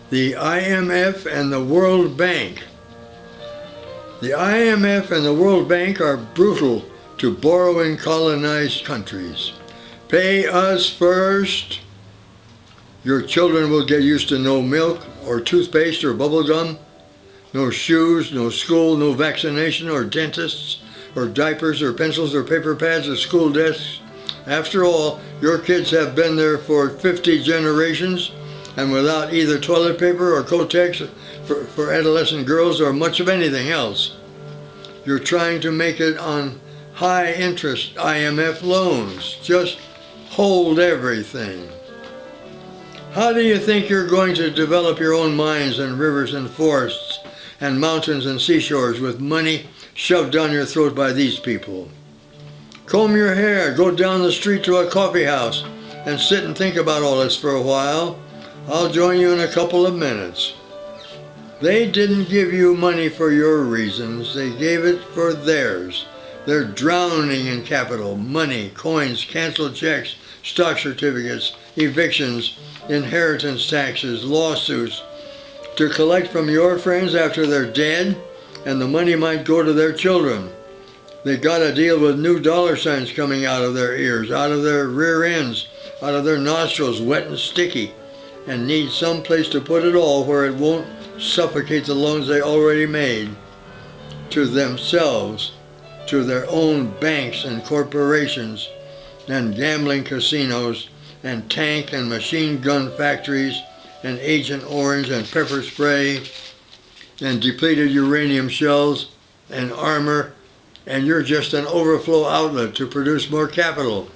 The IMF and the World Bank. The IMF and the World Bank are brutal to borrowing colonized countries. Pay us first. Your children will get used to no milk or toothpaste or bubble gum, no shoes, no school, no vaccination or dentists or diapers or pencils or paper pads or school desks. After all, your kids have been there for 50 generations and without either toilet paper or Kotex for adolescent girls or much of anything else. You're trying to make it on high interest IMF loans. Just hold everything. How do you think you're going to develop your own mines and rivers and forests and mountains and seashores with money shoved down your throat by these people? Comb your hair, go down the street to a coffee house and sit and think about all this for a while. I'll join you in a couple of minutes. They didn't give you money for your reasons, they gave it for theirs. They're drowning in capital, money, coins, canceled checks, stock certificates, evictions, inheritance taxes, lawsuits to collect from your friends after they're dead, and the money might go to their children. They got to deal with new dollar signs coming out of their ears, out of their rear ends, out of their nostrils, wet and sticky, and need some place to put it all where it won't suffocate the loans they already made to themselves, to their own banks and corporations and gambling casinos and tank and machine gun factories and Agent Orange and pepper spray and depleted uranium shells and armor, and you're just an overflow outlet to produce more capital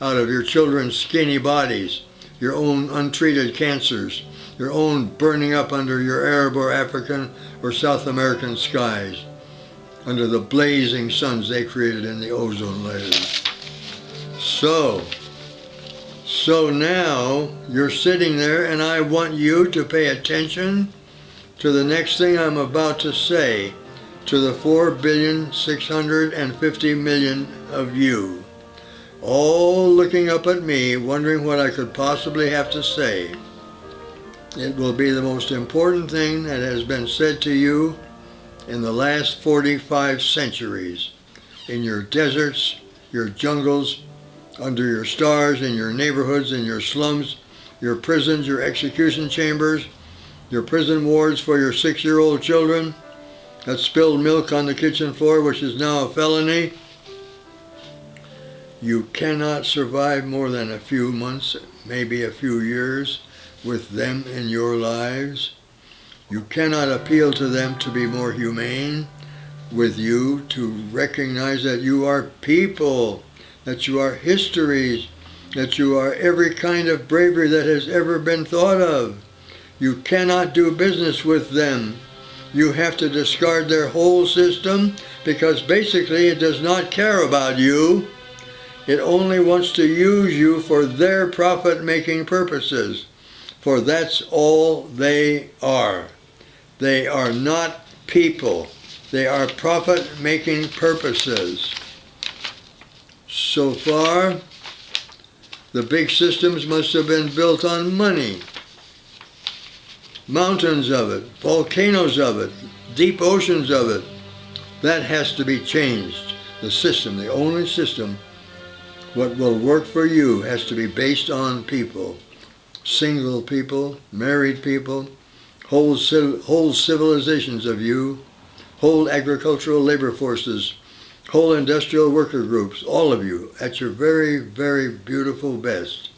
out of your children's skinny bodies, your own untreated cancers, your own burning up under your Arab or African or South American skies, under the blazing suns they created in the ozone layers. So now you're sitting there, and I want you to pay attention to the next thing I'm about to say to the 4,650,000,000 of you, all looking up at me, wondering what I could possibly have to say. It will be the most important thing that has been said to you in the last 45 centuries, in your deserts, your jungles, under your stars, in your neighborhoods, in your slums, your prisons, your execution chambers, your prison wards for your 6-year-old children that spilled milk on the kitchen floor, which is now a felony. You cannot survive more than a few months, maybe a few years, with them in your lives. You cannot appeal to them to be more humane with you, to recognize that you are people, that you are histories, that you are every kind of bravery that has ever been thought of. You cannot do business with them. You have to discard their whole system because basically it does not care about you. It only wants to use you for their profit-making purposes, for that's all they are. They are not people. They are profit-making purposes. So far, the big systems must have been built on money. Mountains of it, volcanoes of it, deep oceans of it. That has to be changed. The system, the only system, what will work for you has to be based on people. Single people, married people, whole civilizations of you, whole agricultural labor forces, whole industrial worker groups, all of you, at your very, very beautiful best,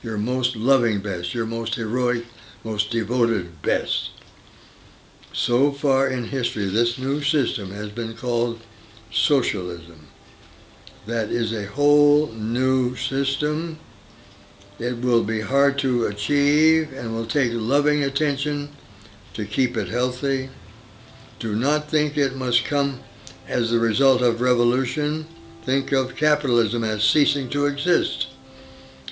your most loving best, your most heroic, most devoted best. So far in history, this new system has been called socialism. That is a whole new system. It will be hard to achieve and will take loving attention to keep it healthy. Do not think it must come as the result of revolution. Think of capitalism as ceasing to exist,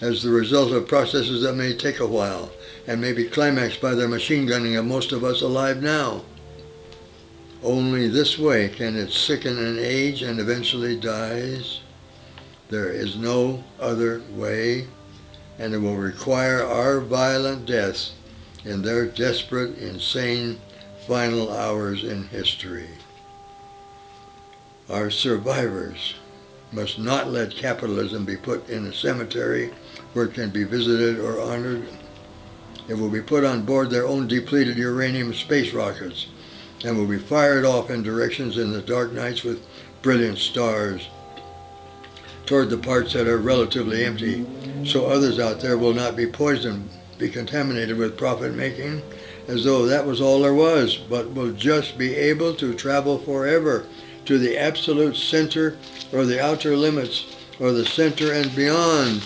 as the result of processes that may take a while and may be climaxed by their machine gunning of most of us alive now. Only this way can it sicken and age and eventually dies. There is no other way, and it will require our violent deaths in their desperate, insane final hours in history. Our survivors must not let capitalism be put in a cemetery where it can be visited or honored. It will be put on board their own depleted uranium space rockets and will be fired off in directions in the dark nights with brilliant stars toward the parts that are relatively empty, so others out there will not be poisoned, be contaminated with profit-making, as though that was all there was, but will just be able to travel forever to the absolute center or the outer limits, or the center and beyond,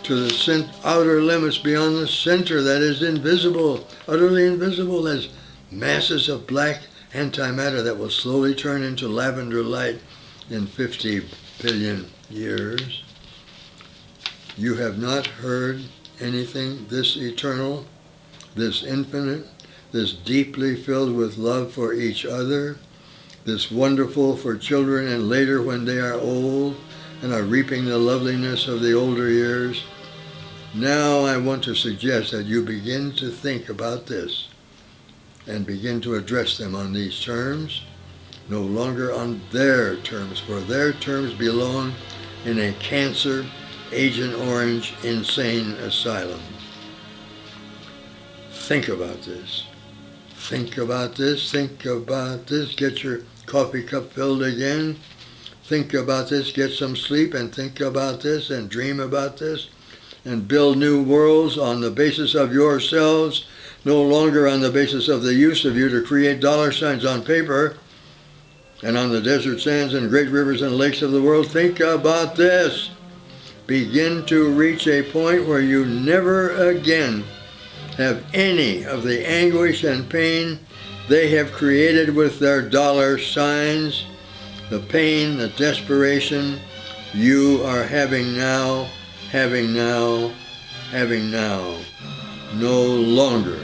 to the outer limits beyond the center that is invisible, utterly invisible, as masses of black antimatter that will slowly turn into lavender light in 50 billion years. You have not heard anything this eternal, this infinite, this deeply filled with love for each other, this wonderful for children and later when they are old and are reaping the loveliness of the older years. Now I want to suggest that you begin to think about this and begin to address them on these terms, no longer on their terms, for their terms belong in a cancer, Agent Orange, insane asylum. Think about this. Think about this. Think about this. Get your coffee cup filled again. Think about this. Get some sleep and think about this and dream about this and build new worlds on the basis of yourselves, no longer on the basis of the use of you to create dollar signs on paper and on the desert sands and great rivers and lakes of the world. Think about this. Begin to reach a point where you never again have any of the anguish and pain they have created with their dollar signs. The pain, the desperation you are having now, no longer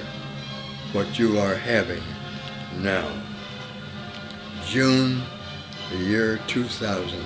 what you are having now. June, the year 2000.